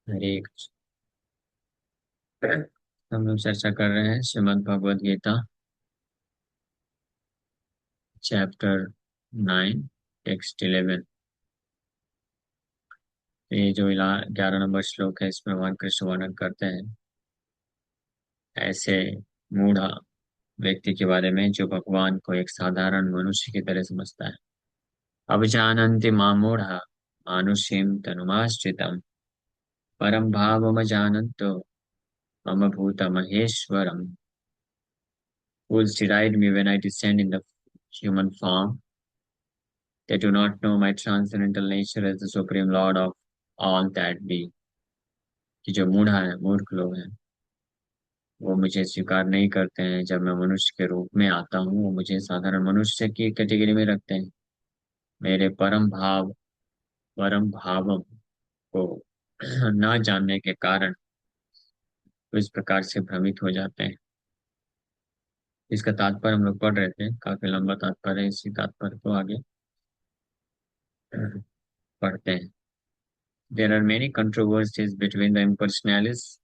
हरे हम लोग चर्चा कर रहे हैं श्रीमद् भगवद गीता चैप्टर 9 टेक्स्ट 11। ये जो 11 नंबर श्लोक है इसमें भगवान कृष्ण वर्णन करते हैं ऐसे मूढ़ा व्यक्ति के बारे में जो भगवान को एक साधारण मनुष्य की तरह समझता है। अभिजानन्ति मां मूढ़ा मानुष्यं तनुमाश्रितम् परम भावमजानन्तो मम भूतमहेश्वरम्। Fools deride me when I descend in the human form. They do not know my transcendental nature as the supreme lord of all that be। कि जो मूढ़ा है मूर्ख लोग हैं वो मुझे स्वीकार नहीं करते हैं। जब मैं मनुष्य के रूप में आता हूँ वो मुझे साधारण मनुष्य की कैटेगरी में रखते हैं। मेरे परम भावम को न जानने के कारण वो इस प्रकार से भ्रमित हो जाते हैं। इसका तात्पर्य हम लोग पढ़ रहे थे, काफी लंबा तात्पर्य है। इसी तात्पर्य को आगे पढ़ते हैं। There are many controversies between the impersonalists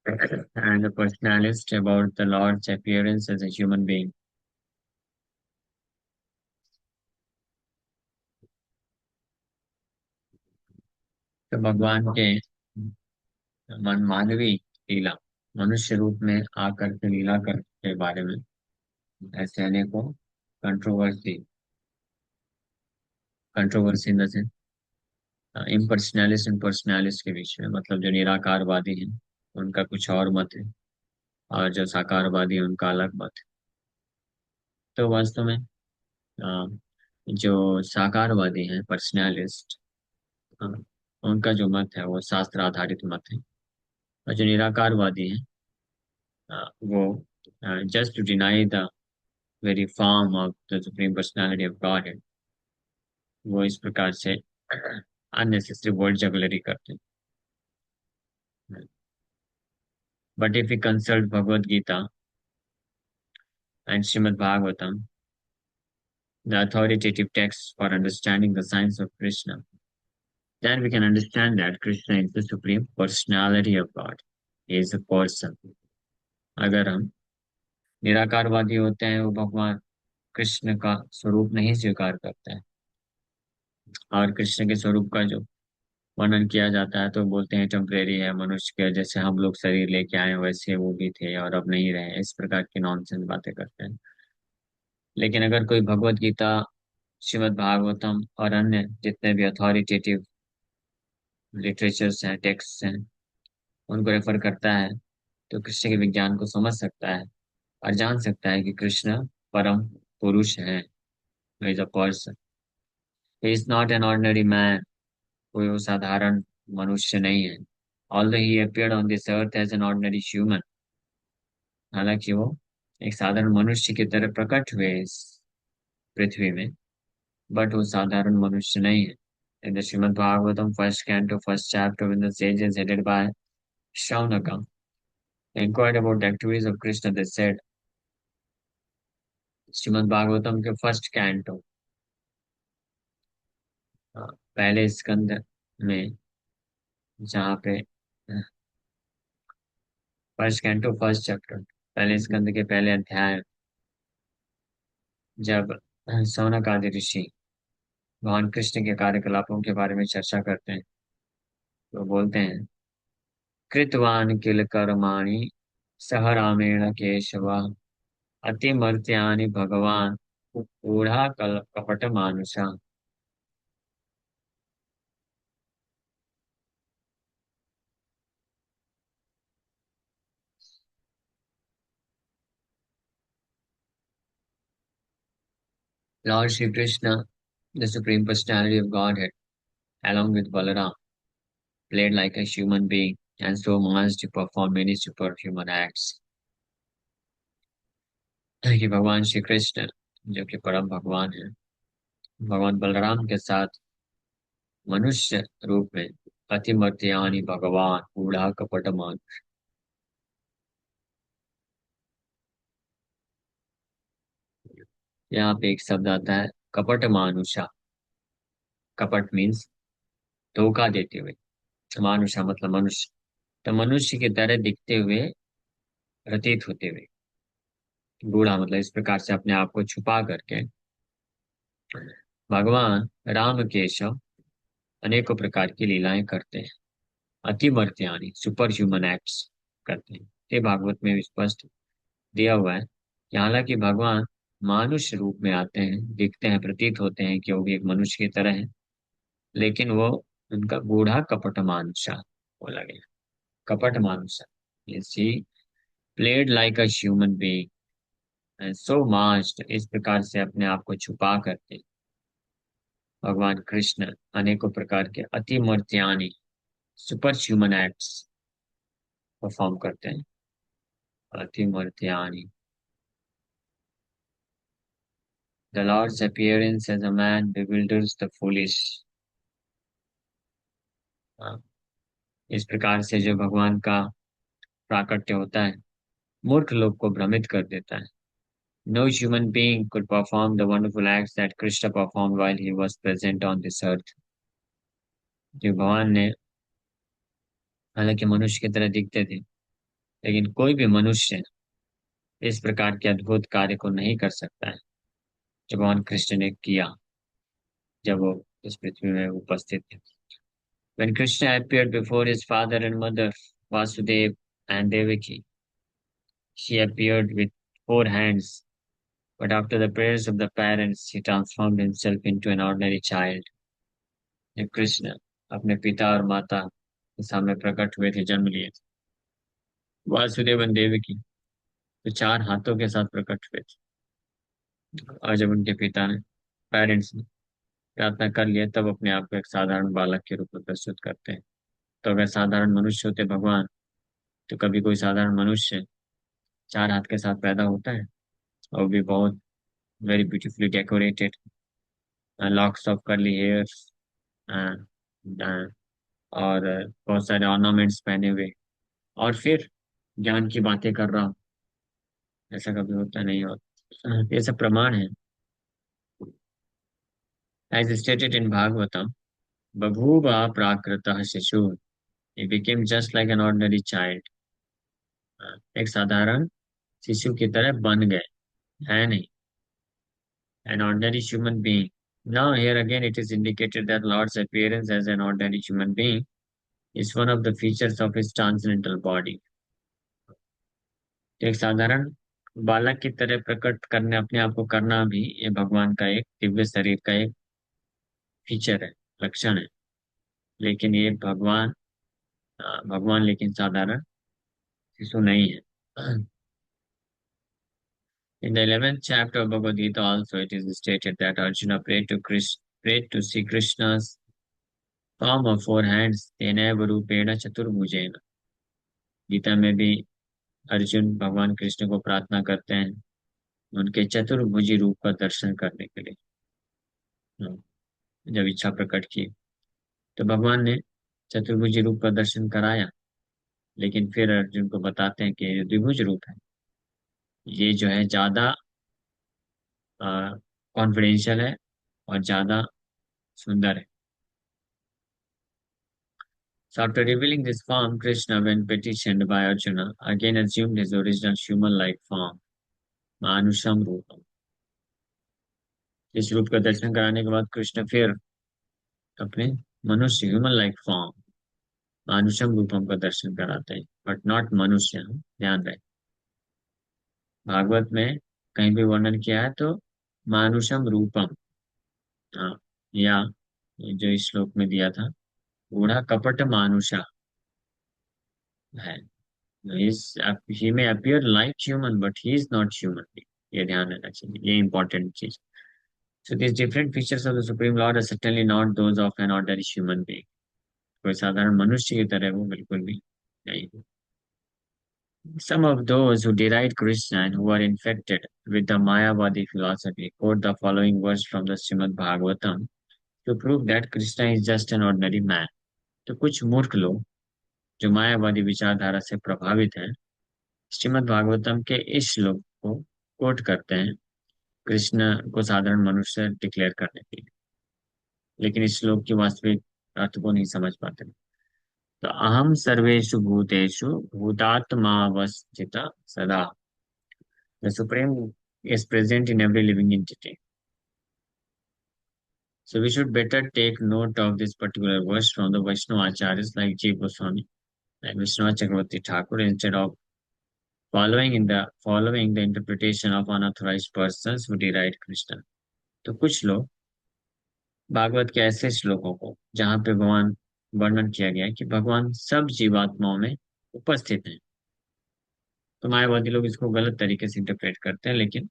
and the personalist about the Lord's appearance as a human being। तो भगवान के मानवी लीला, मनुष्य रूप में आकर के लीला कर के बारे में ऐसे अनेकों controversy controversy in the sense impersonalist and personalist के बीच में, मतलब जो निराकारवादी हैं उनका कुछ और मत है और जो साकारवादी है उनका अलग मत है। तो वास्तव में जो साकारवादी हैं पर्सनैलिस्ट, उनका जो मत है वो शास्त्र आधारित मत है। और जो निराकारवादी हैं वो just to deny the very form of the supreme personality of God है, वो इस प्रकार से अननेसेसरी वर्ड जगलरी करते हैं। But if you consult Bhagavad Gita and Shrimad Bhagavatam, the authoritative texts for understanding the science of Krishna, then we can understand that Krishna is the supreme personality of God. He is a person। अगर हम निराकारवादी होते हैं वो भगवान कृष्ण का स्वरूप नहीं स्वीकार करते हैं और कृष्ण के स्वरूप का जो वर्णन किया जाता है तो बोलते हैं टेम्परेरी है, मनुष्य के जैसे हम लोग शरीर लेके आए वैसे वो भी थे और अब नहीं रहे, इस प्रकार की नॉनसेंस बातें करते हैं। लेकिन अगर कोई भगवत गीता, श्रीमद् भागवतम और अन्य जितने भी अथॉरिटेटिव लिटरेचर्स हैं, टेक्स्ट हैं, उनको रेफर करता है तो कृष्ण के विज्ञान को समझ सकता है और जान सकता है कि कृष्ण परम पुरुष है, is a person. He is not an ordinary man. कोई वो साधारण मनुष्य नहीं है। Although he appeared on this earth as an ordinary human, हालांकि वो एक साधारण मनुष्य की तरह प्रकट हुए इस पृथ्वी में, बट वो साधारण मनुष्य नहीं है। In the Srimad Bhagavatam, first canto, first chapter, when the sages headed by Shaunaka inquired about the activities of Krishna, they said, Shrimad Bhagavatam के फर्स्ट कैंटो, पहले स्कंद में, जहाँ पे फर्स्ट कैंटो फर्स्ट चैप्टर, पहले स्कंद के पहले अध्याय, जब सौनक आदि ऋषि भगवान कृष्ण के कार्यकलापों के बारे में चर्चा करते हैं तो बोलते हैं, कृतवान किल कर्माणि सह रामेण केशव अतिमर्त्यानि भगवान ऊढ़ा कपट मानुषा। Lord Shri Krishna, the supreme personality of God, along with Balaram, played like a human being and so managed to perform many superhuman acts। कि भगवान श्री कृष्ण जो कि परम भगवान है, भगवान बलराम के साथ मनुष्य रूप में अतिमर्त्यानि भगवान ऊढ़ा कपटमान। यहाँ पे एक शब्द आता है कपट मानुषा। कपट मीन्स धोखा देते हुए। मानुषा मतलब मनुष्य। तो मनुष्य की तरह दिखते हुए, प्रतीत होते हुए। बूढ़ा मतलब इस प्रकार से अपने आप को छुपा करके भगवान राम केशव अनेकों प्रकार की लीलाएं करते हैं। अतिमर्त्यानी सुपर ह्यूमन एक्ट्स करते हैं। ये भागवत में भी स्पष्ट दिया हुआ है कि हालांकि भगवान मानुष्य रूप में आते हैं, दिखते हैं, प्रतीत होते हैं कि वो भी एक मनुष्य की तरह है, लेकिन वो उनका बूढ़ा कपट मानुषा बोला गया। कपट मानुषा, she played like a human being so masked, इस प्रकार से अपने आप को छुपा करके भगवान कृष्ण अनेकों प्रकार के अतिमर्त्यानी सुपर ह्यूमन एक्ट्स परफॉर्म करते हैं। अतिमर्त्यानी। The Lord's appearance as a man bewilders the foolish. हाँ, इस प्रकार से जो भगवान का प्राकट्य होता है, मूर्ख लोग को भ्रमित कर देता है। No human being could perform the wonderful acts that Krishna performed while he was present on this earth. जो भगवान ने हालांकि मनुष्य की तरह दिखते थे, लेकिन कोई भी मनुष्य इस प्रकार के अद्भुत कार्य को नहीं कर सकता है जो भगवान कृष्ण ने किया जब वो इस पृथ्वी में उपस्थित थे। When Krishna appeared before his father and mother, Vasudev and Devaki, he appeared with four hands, but after the prayers of the parents, he transformed himself into an ordinary child. जब कृष्ण अपने पिता और माता के सामने प्रकट हुए थे, जन्म लिए थे, वासुदेव और देवकी तो चार हाथों के साथ प्रकट हुए थे। और जब उनके पिता ने, पेरेंट्स ने प्रार्थना कर लिया, तब अपने आप को एक साधारण बालक के रूप में प्रस्तुत करते हैं। तो अगर साधारण मनुष्य होते भगवान, तो कभी कोई साधारण मनुष्य चार हाथ के साथ पैदा होता है, और भी बहुत very beautifully decorated, locks of curly hairs, और बहुत सारे ऑर्नामेंट्स पहने हुए, और फिर ज्ञान की बातें कर रहा हूँ। ऐसा कभी होता नहीं होता। ये सब प्रमाण है। एज स्टेटेड इन भागवतम, बभूव प्राकृतः शिशु, he became just like an ordinary child. एक साधारण शिशु की तरह बन गए, है नहीं, an ordinary human being. Now here again it is indicated that Lord's appearance as an ordinary human being is one of the features of his transcendental body. तो एक साधारण बालक की तरह प्रकट करने, अपने आप को करना भी, ये भगवान का एक दिव्य शरीर का एक फीचर है, लक्षण है। लेकिन ये भगवान लेकिन साधारण शिशु नहीं है। In the 11th chapter of Bhagavad Gita also it is stated that Arjuna prayed to see Krishna's form of four hands, तेनैव रूपेण चतुर्भुजेन। गीता में भी अर्जुन भगवान कृष्ण को प्रार्थना करते हैं उनके चतुर्भुजी रूप का दर्शन करने के लिए। जब इच्छा प्रकट की, तो भगवान ने चतुर्भुजी रूप का दर्शन कराया, लेकिन फिर अर्जुन को बताते हैं कि ये द्विभुज रूप है, ये जो है ज्यादा कॉन्फिडेंशियल है और ज्यादा सुंदर है। So after revealing this form, Krishna, when petitioned by Arjuna, again assumed his original human-like form, Manusham Rupam. इस रूप का दर्शन कराने के बाद कृष्ण फिर अपने मनुष्य ह्यूमन लाइक फॉर्म मानुषम रूपम का दर्शन कराते हैं, बट नॉट मनुष्य, ध्यान रहे। भागवत में कहीं भी वर्णन किया है तो मानुषम रूपम, हाँ, या ये जो इस श्लोक में दिया था, बूढ़ा कपट मानुषा है। He may appear like human but he is not human, ये ध्यान रखना चाहिए, ये इंपॉर्टेंट चीज। So this different features of the supreme lord are certainly not those of an ordinary human being. कोई साधारण मनुष्य की तरह वो बिल्कुल भी नहीं। Some of those who deride Krishna and who are infected with the Mayavadi philosophy quote the following verse from the Srimad Bhagavatam to prove that Krishna is just an ordinary man. तो कुछ मूर्ख लोग जो मायावादी विचारधारा से प्रभावित हैं, श्रीमद् भागवतम के इस श्लोक को कोट करते हैं कृष्ण को साधारण मनुष्य डिक्लेयर करने के लिए, लेकिन इस श्लोक की वास्तविक अर्थ को नहीं समझ पाते। तो अहम सर्वेषु भूतेषु भूतात्मावस्थित सदा. The Supreme is present in every living entity. So we should better take note of this particular verse from the Vaishnava Acharyas like Jiva Goswami and Vishnu Chakravarti Thakur instead of following the interpretation of unauthorized persons who deride Krishna. तो कुछ लोग भागवत के ऐसे श्लोकों को जहाँ पे भगवान वर्णन किया गया है कि भगवान सब जीवात्माओं में उपस्थित हैं, तो मायावादी लोग इसको गलत तरीके से इंटरप्रेट करते हैं. लेकिन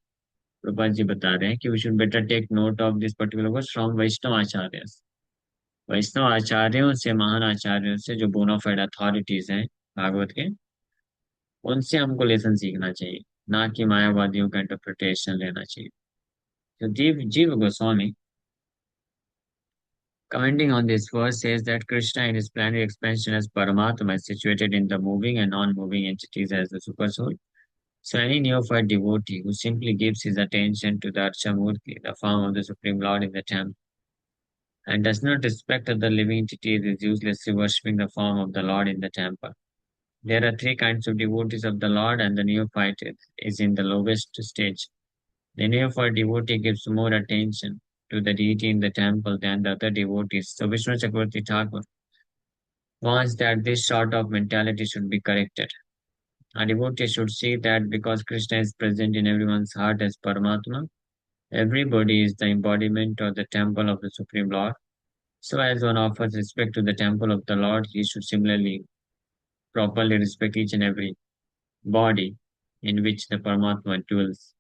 प्रभुपाद जी बता रहे हैं कि we should better take note of this particular verse from Vaishnava acharya. Vaishnava आचार्यों से, महान आचार्यों से, जो बोनाफाइड अथॉरिटीज हैं भागवत के, उनसे हमको लेसन सीखना चाहिए, ना कि मायावादियों का इंटरप्रिटेशन लेना चाहिए. तो जीव जीव Goswami commenting on this verse says that Krishna in his planetary expansion as Paramatma is situated in the moving and non-moving entities as the Supersoul. So any neophyte devotee who simply gives his attention to the Archamurti, the form of the Supreme Lord in the temple, and does not respect other living entities is uselessly worshipping the form of the Lord in the temple. There are three kinds of devotees of the Lord, and the neophyte is in the lowest stage. The neophyte devotee gives more attention to the deity in the temple than the other devotees. So Vishnu Chakravarti Thakur wants that this sort of mentality should be corrected. A devotee should see that because Krishna is present in everyone's heart as Paramatma, everybody is the embodiment of the temple of the Supreme Lord. So as one offers respect to the temple of the Lord, he should similarly properly respect each and every body in which the Paramatma dwells.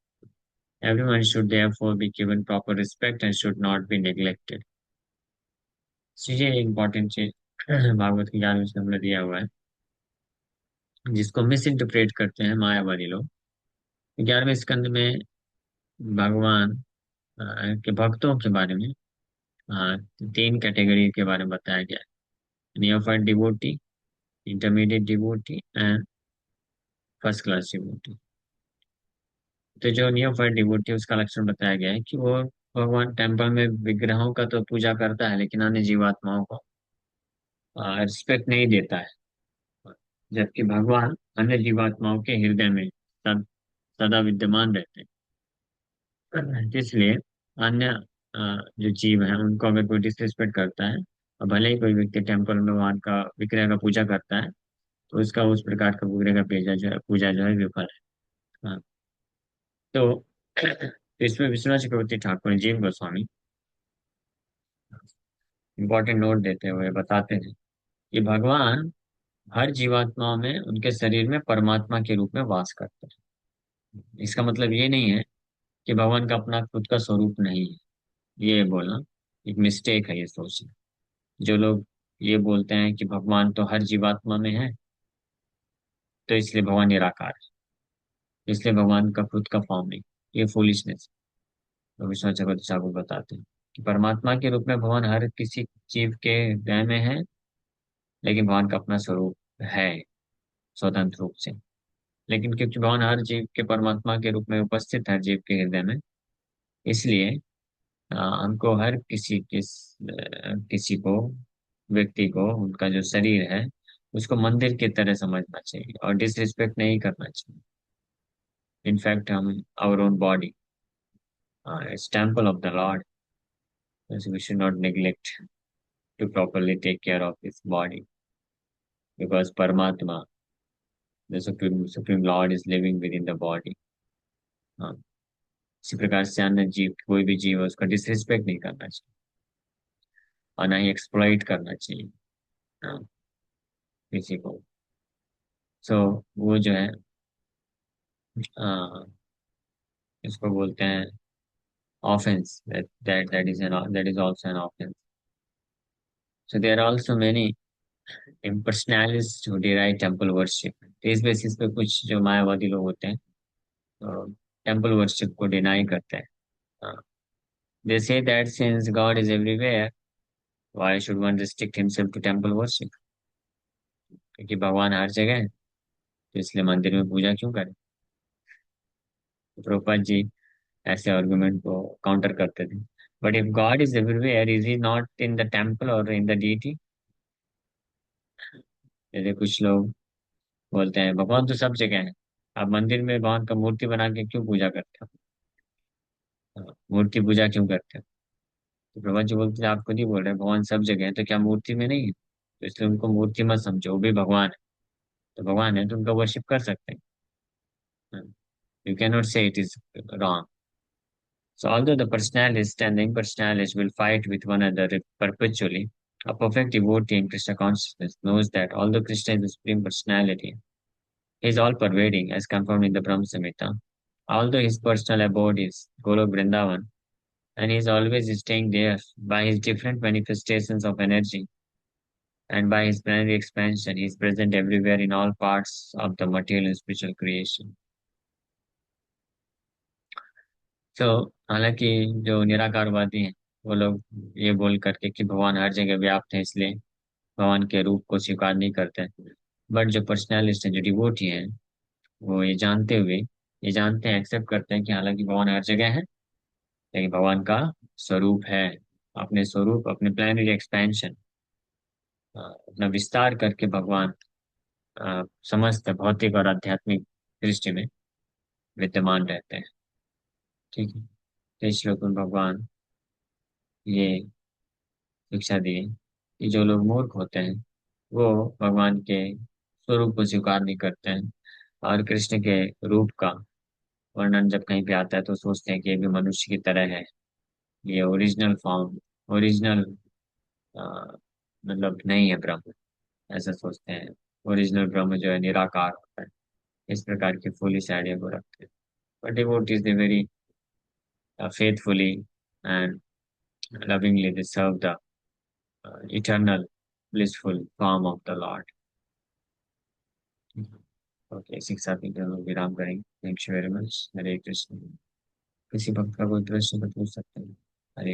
Everyone should therefore be given proper respect and should not be neglected. So ये important चीज भागवत के 11वें स्कंद में दिया हुआ है, जिसको miss interpret करते हैं मायावादी लोग. 11वें स्कंद में भगवान के भक्तों के बारे में तीन कैटेगरी के बारे में बताया गया है: neophyte devotee, intermediate devotee and first class devotee. तो जो नियोफाइट डिवोटी उसका लक्षण बताया गया है कि वो भगवान टेम्पल में विग्रहों का तो पूजा करता है, लेकिन अन्य जीवात्माओं को रिस्पेक्ट नहीं देता है, जबकि भगवान अन्य जीवात्माओं के हृदय में सदा विद्यमान रहते हैं. इसलिए अन्य जो जीव हैं उनको अगर कोई डिसरिस्पेक्ट करता है, और भले ही कोई व्यक्ति टेम्पल में भगवान का विग्रह का पूजा करता है, तो उसका उस प्रकार का विग्रह का पूजा जो है विफल है. तो इसमें विश्वनाथ चक्रवर्ती ठाकुर जीव गोस्वामी इम्पोर्टेंट नोट देते हुए बताते हैं कि भगवान हर जीवात्मा में उनके शरीर में परमात्मा के रूप में वास करते हैं. इसका मतलब ये नहीं है कि भगवान का अपना खुद का स्वरूप नहीं है. ये बोलना एक मिस्टेक है, ये सोचना. जो लोग ये बोलते हैं कि भगवान तो हर जीवात्मा में है, तो इसलिए भगवान निराकार है, इसलिए भगवान का खुद का फॉर्म नहीं, ये फूलिशनेस. तो विश्वनाथ चक्रवर्ती ठाकुर बताते हैं कि परमात्मा के रूप में भगवान हर किसी जीव के हृदय में है, लेकिन भगवान का अपना स्वरूप है स्वतंत्र रूप से. लेकिन क्योंकि भगवान हर जीव के परमात्मा के रूप में उपस्थित है जीव के हृदय में, इसलिए हमको हर किसी को, व्यक्ति को, उनका जो शरीर है उसको मंदिर की तरह समझना चाहिए और डिसरिस्पेक्ट नहीं करना चाहिए. इनफैक्ट हम our own body is temple of the lord, we should not neglect to properly take care of his body, because Paramatma, the Supreme Lord, is living within the body. हाँ, इसी प्रकार से अन्य जीव, कोई भी जीव है उसका डिसरिस्पेक्ट नहीं करना चाहिए और ना ही एक्सप्लॉइट करना चाहिए हाँ, किसी को. सो वो जो है आ, इसको बोलते हैं offence. that is also an offense. So there are also many impersonalists who derive temple worship. तो इस बेसिस पे कुछ जो मायावादी लोग होते हैं टेम्पल वर्शिप को डिनाई करते हैं. हाँ, they say that since God is everywhere, why should one restrict himself to temple worship? क्योंकि भगवान हर जगह है, तो इसलिए मंदिर में पूजा क्यों करें. तो प्रभुपाद जी ऐसे आर्गुमेंट को काउंटर करते थे. But if God is everywhere, is he not in the temple और इन द डीटी? जैसे कुछ लोग बोलते हैं भगवान तो सब जगह है, आप मंदिर में भगवान का मूर्ति बना के क्यों पूजा करते हो, मूर्ति पूजा क्यों करते हो? तो प्रभा जी बोलते हैं आप खुद ही बोल रहे हैं भगवान सब जगह है, तो क्या मूर्ति में नहीं है? तो इसलिए उनको मूर्ति मत समझो, वो भी भगवान है। तो भगवान है तो उनका वर्शिप कर सकते हैं। यू कैन नॉट से it is wrong. So although the personalist and the impersonalist will fight with one another perpetually, a perfect devotee in Krishna consciousness knows that although Krishna is the supreme personality, he is all pervading as confirmed in the Brahma Samhita. Although his personal abode is Golok Vrindavan, and he is always staying there by his different manifestations of energy and by his planetary expansion, he is present everywhere in all parts of the material and spiritual creation. तो हालांकि जो निराकारवादी हैं वो लोग ये बोल करके कि भगवान हर जगह व्याप्त है, इसलिए भगवान के रूप को स्वीकार नहीं करते। बट जो पर्सनैलिस्ट हैं, जो डिवोटी हैं, वो ये जानते हुए, ये जानते हैं, एक्सेप्ट करते हैं कि हालांकि भगवान हर जगह है, लेकिन भगवान का स्वरूप है, अपने स्वरूप, अपने प्लानिटरी एक्सपेंशन, अपना विस्तार करके भगवान समस्त भौतिक और आध्यात्मिक दृष्टि में विद्यमान रहते हैं। ठीक है। तो इस श्लोक में भगवान ये शिक्षा दी कि जो लोग मूर्ख होते हैं वो भगवान के स्वरूप को स्वीकार नहीं करते हैं, और कृष्ण के रूप का वर्णन जब कहीं पे आता है तो सोचते हैं कि ये भी मनुष्य की तरह है, ये ओरिजिनल फॉर्म, ओरिजिनल मतलब नहीं है ब्रह्म, ऐसा सोचते हैं। ओरिजिनल ब्रह्म जो है निराकार होता है, इस प्रकार की फुलिश आइडिया को रखते हैं। But devotees they very faithfully and lovingly they serve the eternal blissful form of the Lord. Okay, शिक्षा भी हम लोग विराम करेंगे। Thank you very much. Hare Krishna. किसी भक्त का कोई प्रश्न तो पूछ सकते हैं।